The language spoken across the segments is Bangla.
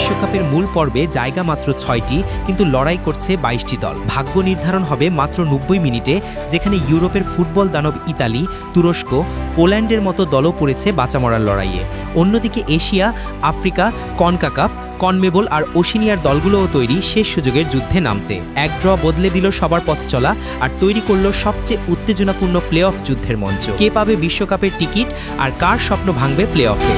বিশ্বকাপের মূল পর্বে জায়গা মাত্র ৬টি, কিন্তু লড়াই করছে ২২টি দল। ভাগ্য নির্ধারণ হবে মাত্র ৯০ মিনিটে, যেখানে ইউরোপের ফুটবল দানব ইতালি, তুরস্ক, পোল্যান্ডের মতো দলও পড়েছে বাঁচা-মরার লড়াইয়ে। অন্যদিকে এশিয়া, আফ্রিকা, কনকাকাফ, কনমেবল আর ওশিনিয়ার দলগুলোও তৈরি শেষ সুযোগের যুদ্ধে নামতে। এক ড্র বদলে দিল সবার পথ চলা আর তৈরি করল সবচেয়ে উত্তেজনাপূর্ণ প্লে অফ যুদ্ধের মঞ্চ। কে পাবে বিশ্বকাপের টিকিট আর কার স্বপ্ন ভাঙবে প্লে অফে?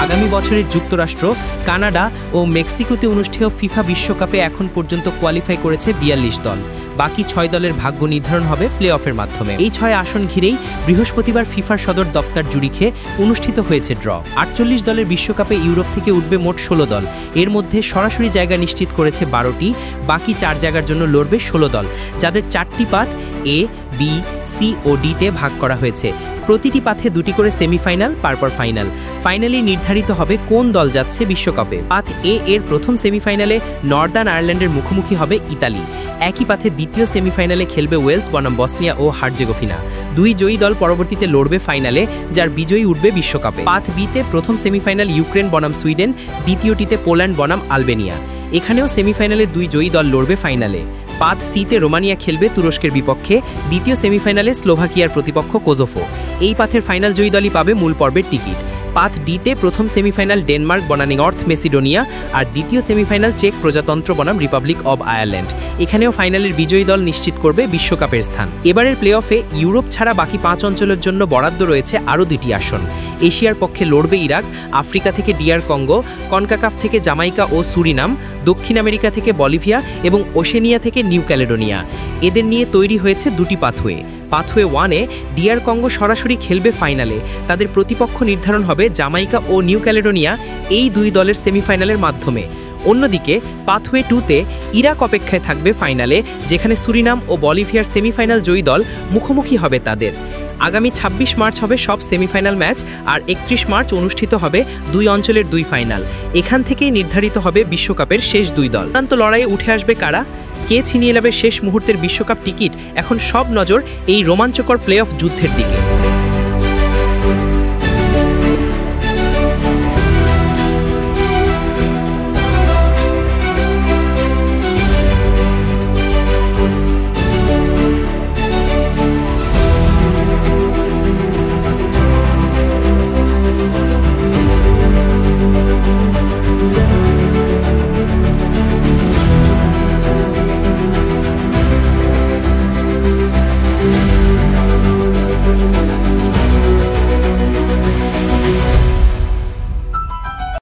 আগামী বছরের যুক্তরাষ্ট্র, কানাডা ও মেক্সিকোতে অনুষ্ঠেয় ফিফা বিশ্বকাপে এখন পর্যন্ত কোয়ালিফাই করেছে ৪২ দল। বাকি ৬ দলের ভাগ্য নির্ধারণ হবে প্লে অফের মাধ্যমে। এই ৬ আসন ঘিরেই বৃহস্পতিবার ফিফার সদর দপ্তর জুরিখে অনুষ্ঠিত হয়েছে ড্র। ৪৮ দলের বিশ্বকাপে ইউরোপ থেকে উঠবে মোট ১৬ দল। এর মধ্যে সরাসরি জায়গা নিশ্চিত করেছে ১২টি, বাকি ৪ জায়গার জন্য লড়বে ১৬ দল, যাদের ৪টি পাত এ, বি, সি ও ডিতে ভাগ করা হয়েছে। প্রতিটি পাথে ২টি করে সেমিফাইনাল, পারপর ফাইনাল। ফাইনালি নির্ধারিত হবে কোন দল যাচ্ছে বিশ্বকাপে। পাথ এ এর প্রথম সেমিফাইনালে নর্দার্ন আয়ারল্যান্ডের মুখোমুখি হবে ইতালি। একই পাথে দ্বিতীয় সেমিফাইনালে খেলবে ওয়েলস বনাম বসনিয়া ও হার্জেগোভিনা। ২ জয়ী দল পরবর্তীতে লড়বে ফাইনালে, যার বিজয়ী উঠবে বিশ্বকাপে। পাথ বিতে প্রথম সেমিফাইনাল ইউক্রেন বনাম সুইডেন, দ্বিতীয়টিতে পোল্যান্ড বনাম আলবেনিয়া। এখানেও সেমিফাইনালের ২ জয়ী দল লড়বে ফাইনালে। পাথ সিতে রোমানিয়া খেলবে তুরস্কের বিপক্ষে, দ্বিতীয় সেমিফাইনালে স্লোভাকিয়ার প্রতিপক্ষ কোজোভো। এই পাথের ফাইনাল জয়ী দলই পাবে মূল পর্বের টিকিট। পাথ ডিতে প্রথম সেমিফাইনাল ডেনমার্ক বনাম নর্থ মেসিডোনিয়া আর দ্বিতীয় সেমিফাইনাল চেক প্রজাতন্ত্র বনাম রিপাবলিক অব আয়ারল্যান্ড। এখানেও ফাইনালের বিজয়ী দল নিশ্চিত করবে বিশ্বকাপের স্থান। এবারের প্লে অফে ইউরোপ ছাড়া বাকি ৫ অঞ্চলের জন্য বরাদ্দ রয়েছে আরও ২টি আসন। এশিয়ার পক্ষে লড়বে ইরাক, আফ্রিকা থেকে ডিআর কঙ্গো, কনকাকাফ থেকে জামাইকা ও সুরিনাম, দক্ষিণ আমেরিকা থেকে বলিভিয়া এবং ওশেনিয়া থেকে নিউ ক্যালেডোনিয়া। এদের নিয়ে তৈরি হয়েছে ২টি পাথওয়ে। পাথওয়ে 1-এ ডিআর কঙ্গো সরাসরি খেলবে ফাইনালে। তাদের প্রতিপক্ষ নির্ধারণ হবে জামাইকা ও নিউ ক্যালেডোনিয়া, এই ২ দলের সেমিফাইনালের মাধ্যমে। অন্যদিকে পাথওয়ে 2-তে ইরাক অপেক্ষায় থাকবে ফাইনালে, যেখানে সুরিনাম ও বলিভিয়ার সেমিফাইনাল জয়ী দল মুখোমুখি হবে তাদের। আগামী ২৬ মার্চ হবে সব সেমিফাইনাল ম্যাচ আর ৩১ মার্চ অনুষ্ঠিত হবে ২ অঞ্চলের ২ ফাইনাল। এখান থেকেই নির্ধারিত হবে বিশ্বকাপের শেষ ২ দল। চূড়ান্ত লড়াইয়ে উঠে আসবে কারা, কে ছিনিয়ে নেবে শেষ মুহূর্তের বিশ্বকাপ টিকিট? এখন সব নজর এই রোমাঞ্চকর প্লে অফ যুদ্ধের দিকে।